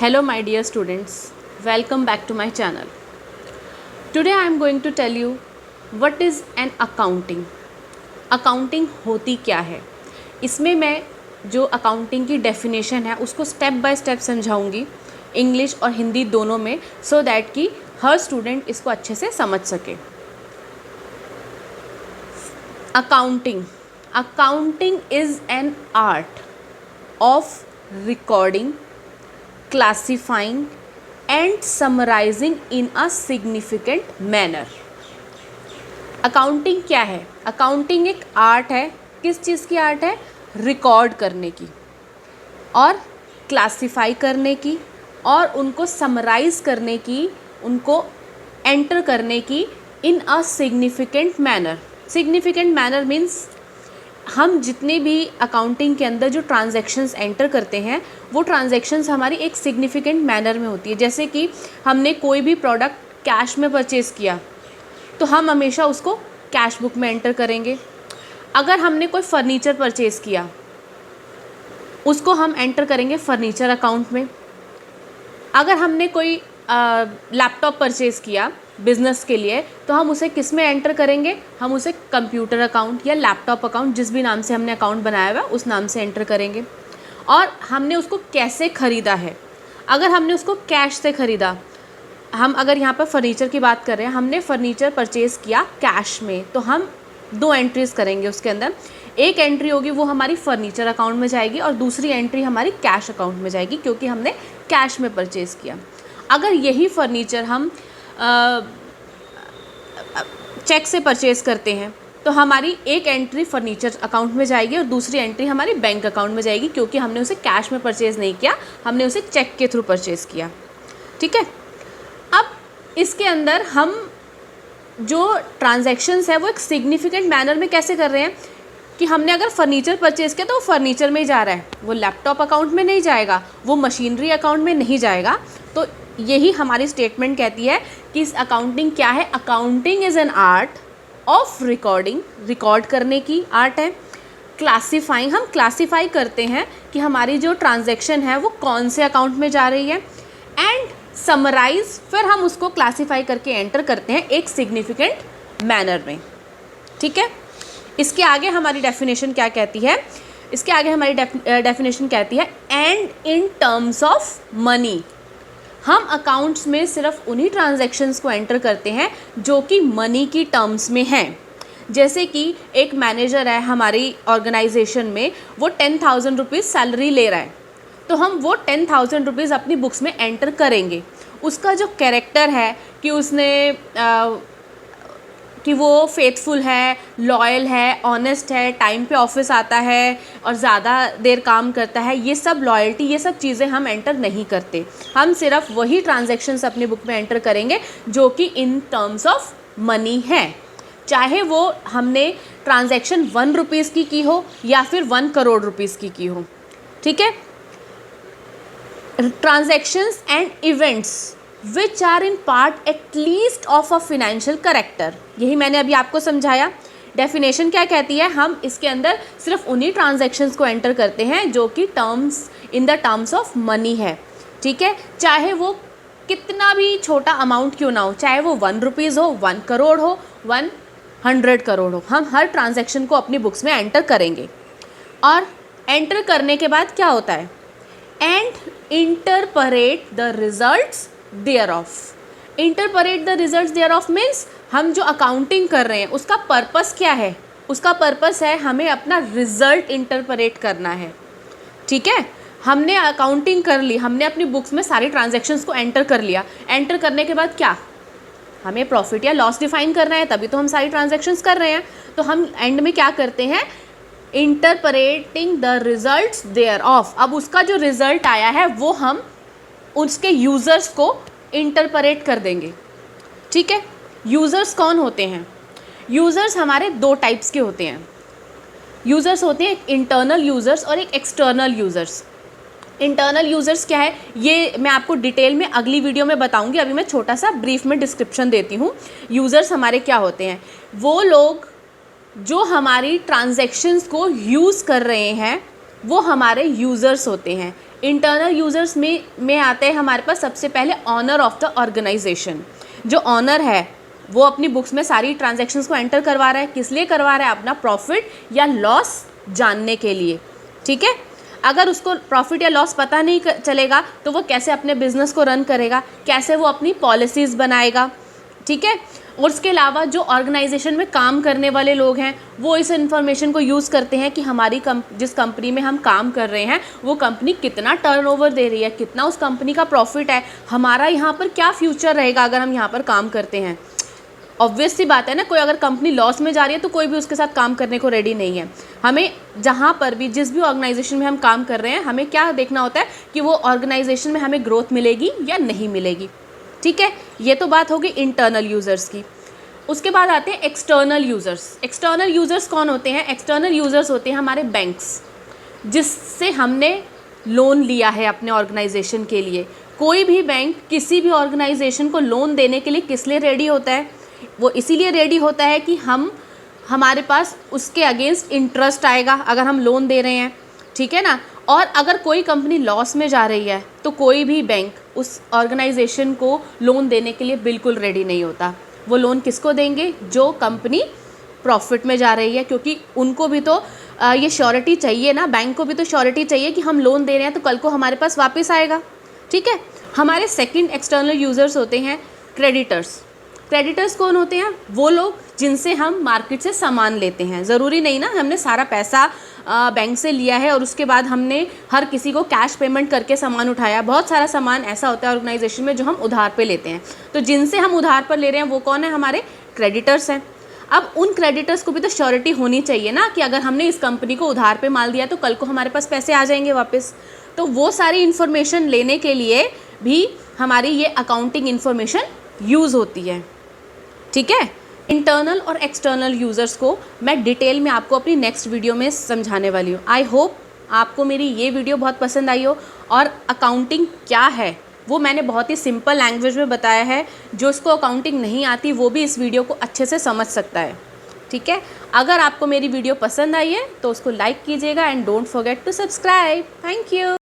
Hello my dear students, welcome back to my channel. Today I am going to tell you what is an accounting. Accounting होती क्या है, इसमें मैं जो accounting की definition है उसको स्टेप बाय स्टेप समझाऊंगी इंग्लिश और हिंदी दोनों में, सो दैट कि हर स्टूडेंट इसको अच्छे से समझ सके. Accounting is an art of recording, classifying and summarizing in a significant manner. Accounting क्या है? अकाउंटिंग एक आर्ट है. किस चीज़ की आर्ट है? रिकॉर्ड करने की और क्लासीफाई करने की और उनको समराइज़ करने की, उनको एंटर करने की in a significant manner. Significant manner means हम जितने भी अकाउंटिंग के अंदर जो ट्रांजैक्शंस एंटर करते हैं वो ट्रांजैक्शंस हमारी एक सिग्निफिकेंट मैनर में होती है. जैसे कि हमने कोई भी प्रोडक्ट कैश में परचेज़ किया तो हम हमेशा उसको कैश बुक में एंटर करेंगे. अगर हमने कोई फ़र्नीचर परचेज़ किया उसको हम एंटर करेंगे फ़र्नीचर अकाउंट में. अगर हमने कोई लैपटॉप परचेज़ किया बिज़नेस के लिए तो हम उसे किस में एंटर करेंगे? हम उसे कंप्यूटर अकाउंट या लैपटॉप अकाउंट, जिस भी नाम से हमने अकाउंट बनाया हुआ उस नाम से एंटर करेंगे. और हमने उसको कैसे ख़रीदा है? अगर हमने उसको कैश से ख़रीदा, हम अगर यहाँ पर फर्नीचर की बात कर रहे हैं, हमने फ़र्नीचर परचेज़ किया कैश में, तो हम दो एंट्रीज़ करेंगे उसके अंदर. एक एंट्री होगी वो हमारी फ़र्नीचर अकाउंट में जाएगी और दूसरी एंट्री हमारी कैश अकाउंट में जाएगी, क्योंकि हमने कैश में परचेज़ किया. अगर यही फ़र्नीचर हम चेक से परचेज़ करते हैं तो हमारी एक एंट्री फ़र्नीचर अकाउंट में जाएगी और दूसरी एंट्री हमारी बैंक अकाउंट में जाएगी, क्योंकि हमने उसे कैश में परचेज़ नहीं किया, हमने उसे चेक के थ्रू परचेज़ किया. ठीक है. अब इसके अंदर हम जो ट्रांजैक्शंस है वो एक सिग्निफिकेंट मैनर में कैसे कर रहे हैं कि हमने अगर फ़र्नीचर परचेज़ किया तो वो फ़र्नीचर में ही जा रहा है, वो लैपटॉप अकाउंट में नहीं जाएगा, वो मशीनरी अकाउंट में नहीं जाएगा. तो यही हमारी स्टेटमेंट कहती है कि इस अकाउंटिंग क्या है? Accounting is an art of recording, record करने की आर्ट है. क्लासीफाइंग, हम क्लासीफाई करते हैं कि हमारी जो ट्रांजैक्शन है वो कौन से अकाउंट में जा रही है. एंड समराइज़, फिर हम उसको क्लासीफाई करके एंटर करते हैं एक सिग्निफिकेंट मैनर में. ठीक है. इसके आगे हमारी डेफिनेशन क्या कहती है? इसके आगे हमारी डेफिनेशन कहती है and in terms of money. हम अकाउंट्स में सिर्फ उन्हीं ट्रांजैक्शंस को एंटर करते हैं जो कि मनी की टर्म्स में हैं. जैसे कि एक मैनेजर है हमारी ऑर्गेनाइजेशन में, वो 10,000 रुपीज़ सैलरी ले रहा है, तो हम वो 10,000 रुपीज़ अपनी बुक्स में एंटर करेंगे. उसका जो कैरेक्टर है कि उसने कि वो फेथफुल है, लॉयल है, ऑनेस्ट है, टाइम पे ऑफिस आता है और ज़्यादा देर काम करता है, ये सब लॉयल्टी, ये सब चीज़ें हम एंटर नहीं करते. हम सिर्फ वही ट्रांजैक्शंस अपनी बुक में एंटर करेंगे जो कि इन टर्म्स ऑफ मनी है, चाहे वो हमने ट्रांजैक्शन 1 रुपीज़ की हो या फिर 1 करोड़ रुपीज़ की हो. ठीक है. Transactions and events which are in part at least of a financial character, यही मैंने अभी आपको समझाया. डेफिनेशन क्या कहती है? हम इसके अंदर सिर्फ उन्हीं ट्रांजैक्शंस को एंटर करते हैं जो कि in the terms of money है. ठीक है. चाहे वो कितना भी छोटा अमाउंट क्यों ना हो, चाहे वो 1 रुपीज़ हो, 1 करोड़ हो, 100 करोड़ हो, हम हर ट्रांजैक्शन को अपनी बुक्स में एंटर करेंगे. और एंटर करने के बाद क्या होता है? And interpret the results thereof. Interpret the results thereof means हम जो अकाउंटिंग कर रहे हैं उसका पर्पस क्या है? उसका पर्पस है हमें अपना रिजल्ट इंटरपरेट करना है. ठीक है. हमने अकाउंटिंग कर ली, हमने अपनी बुक्स में सारी ट्रांजैक्शंस को एंटर कर लिया. एंटर करने के बाद क्या? हमें प्रॉफिट या लॉस डिफाइन करना है, तभी तो हम सारी ट्रांजैक्शंस कर रहे हैं. तो हम एंड में क्या करते हैं? इंटरपरेटिंग द रिजल्ट्स देयर ऑफ. अब उसका जो रिजल्ट आया है वो हम उसके यूज़र्स को इंटरपरेट कर देंगे. ठीक है. यूज़र्स कौन होते हैं? यूज़र्स हमारे 2 टाइप्स के होते हैं. यूज़र्स होते हैं एक इंटरनल यूज़र्स और एक एक्सटर्नल यूज़र्स. इंटरनल यूज़र्स क्या है ये मैं आपको डिटेल में अगली वीडियो में बताऊंगी. अभी मैं छोटा सा ब्रीफ में डिस्क्रिप्शन देती हूँ. यूज़र्स हमारे क्या होते हैं? वो लोग जो हमारी ट्रांजैक्शंस को यूज़ कर रहे हैं वो हमारे यूज़र्स होते हैं. इंटरनल यूज़र्स में आते हैं हमारे पास सबसे पहले ऑनर ऑफ द ऑर्गेनाइजेशन। जो ऑनर है वो अपनी बुक्स में सारी ट्रांजैक्शंस को एंटर करवा रहा है। किस लिए करवा रहा है? अपना प्रॉफिट या लॉस जानने के लिए, ठीक है। अगर उसको प्रॉफिट या लॉस पता नहीं चलेगा तो वो कैसे अपने बिजनेस को रन करेगा, कैसे वो अपनी पॉलिसीज़ बनाएगा, ठीक है। और उसके अलावा जो ऑर्गेनाइजेशन में काम करने वाले लोग हैं वो इस इन्फॉर्मेशन को यूज़ करते हैं कि हमारी जिस कंपनी में हम काम कर रहे हैं वो कंपनी कितना टर्नओवर दे रही है, कितना उस कंपनी का प्रॉफिट है, हमारा यहाँ पर क्या फ्यूचर रहेगा अगर हम यहाँ पर काम करते हैं। ऑब्वियस सी बात है ना, कोई अगर कंपनी लॉस में जा रही है तो कोई भी उसके साथ काम करने को रेडी नहीं है। हमें जहाँ पर भी जिस भी ऑर्गेनाइजेशन में हम काम कर रहे हैं हमें क्या देखना होता है कि वो ऑर्गेनाइजेशन में हमें ग्रोथ मिलेगी या नहीं मिलेगी, ठीक है। ये तो बात होगी इंटरनल यूज़र्स की। उसके बाद आते हैं एक्सटर्नल यूज़र्स। एक्सटर्नल यूज़र्स कौन होते हैं? एक्सटर्नल यूज़र्स होते हैं हमारे बैंक्स, जिससे हमने लोन लिया है अपने ऑर्गेनाइजेशन के लिए। कोई भी बैंक किसी भी ऑर्गेनाइजेशन को लोन देने के लिए किस लिए रेडी होता है? वो इसीलिए रेडी होता है कि हमारे पास उसके अगेंस्ट इंटरेस्ट आएगा अगर हम लोन दे रहे हैं, ठीक है ना। और अगर कोई कंपनी लॉस में जा रही है तो कोई भी बैंक उस ऑर्गेनाइजेशन को लोन देने के लिए बिल्कुल रेडी नहीं होता। वो लोन किसको देंगे? जो कंपनी प्रॉफिट में जा रही है, क्योंकि उनको भी तो ये श्योरिटी चाहिए ना, बैंक को भी तो श्योरिटी चाहिए कि हम लोन दे रहे हैं तो कल को हमारे पास वापस आएगा, ठीक है। हमारे सेकंड एक्सटर्नल यूज़र्स होते हैं क्रेडिटर्स। क्रेडिटर्स कौन होते हैं? वो लोग जिनसे हम मार्केट से सामान लेते हैं। ज़रूरी नहीं ना हमने सारा पैसा बैंक से लिया है और उसके बाद हमने हर किसी को कैश पेमेंट करके सामान उठाया। बहुत सारा सामान ऐसा होता है ऑर्गेनाइजेशन में जो हम उधार पे लेते हैं। तो जिनसे हम उधार पर ले रहे हैं वो कौन है? हमारे क्रेडिटर्स हैं। अब उन क्रेडिटर्स को भी तो श्योरिटी होनी चाहिए ना कि अगर हमने इस कंपनी को उधार पे माल दिया तो कल को हमारे पास पैसे आ जाएंगे वापस। तो वो सारी इन्फॉर्मेशन लेने के लिए भी हमारी ये अकाउंटिंग इन्फॉर्मेशन यूज़ होती है, ठीक है। इंटरनल और एक्सटर्नल यूज़र्स को मैं डिटेल में आपको अपनी नेक्स्ट वीडियो में समझाने वाली हूँ। आई होप आपको मेरी ये वीडियो बहुत पसंद आई हो और अकाउंटिंग क्या है वो मैंने बहुत ही सिंपल लैंग्वेज में बताया है। जो इसको अकाउंटिंग नहीं आती वो भी इस वीडियो को अच्छे से समझ सकता है, ठीक है। अगर आपको मेरी वीडियो पसंद आई है तो उसको लाइक कीजिएगा and don't forget to subscribe. Thank you.